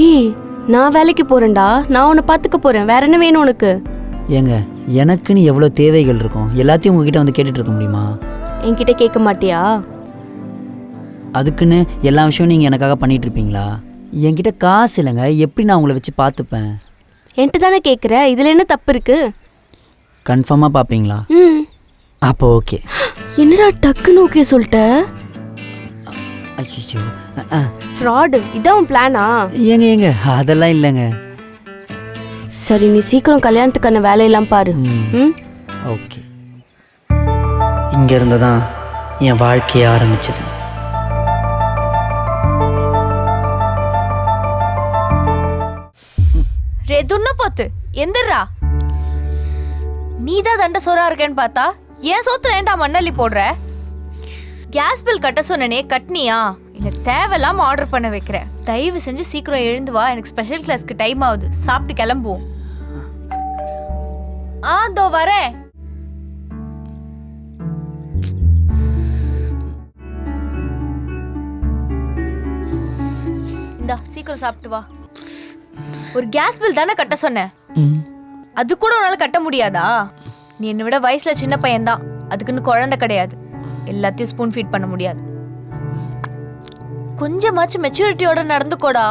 ஏய், நான் வேலைக்கு போறேன்டா. நான் உன்னை பார்த்துக்க போறேன். வேற என்ன வேணும் உனக்கு? ஏங்க எனக்குன்னு எவ்வளோ தேவைகள் இருக்கும், எல்லாத்தையும் உங்ககிட்ட வந்து கேட்டுட்டு இருக்க முடியுமா? என்கிட்ட கேட்க மாட்டியா? அதுக்குன்னு எல்லா விஷயம் நீங்கள் எனக்காக பண்ணிகிட்டு இருப்பீங்களா? என்கிட்ட காசு இல்லைங்க, எப்படி நான் உங்களை வச்சு பார்த்துப்பேன்? என்கிட்ட தானே கேட்குற, இதில் என்ன தப்பு இருக்கு? கன்ஃபார்மாக பார்ப்பீங்களா? ம். அப்போ ஓகே. என்னடா டக்குன்னு ஓகே சொல்லிட்ட? ஐயோ ஃப்ராடு, இதான் உன் பிளானா? ஏங்க அதெல்லாம் இல்லைங்க. சரி, நீ சீக்கிரம் கல்யாணத்துக்கான வேலையெல்லாம் பாரு. ம். ஓகே. இங்கேருந்து தான் என் வாழ்க்கையை ஆரம்பிச்சது. ரே துண்ணப்போத்து எந்திரா. நீதான் தண்ட சோறா இருக்கேன்னு பார்த்தா ஏன் சோத்துல ஏன்டா மண்ணள்ளி போடுற? கேஸ் பில் கட்ட சொன்னனே, கட்னியா? எனக்கு தேவையில்லாம ஆர்டர் பண்ண வைக்கிற. தயவு செஞ்சு சீக்கிரம் எழுந்து வா, எனக்கு ஸ்பெஷல் கிளாஸ்க்கு டைம் ஆகுது. சாப்பிட்டு கிளம்புவோம். தோ வரேன். இந்தா சீக்கிரம் சாப்பிட்டு வா. ஒரு கேஸ் பில் தானே கட்ட சொன்னேன், அது கூட உன்னால கட்ட முடியாதா? நீ என்னை விட வயசுல சின்ன பையன்தான், அதுக்குன்னு குழந்தை கிடையாது. எல்லாத்தையும் ஸ்பூன் ஃபீட் பண்ண முடியாது. கொஞ்சமாச்சும் மெச்சூரிட்டியோட நடந்துக்கோடா.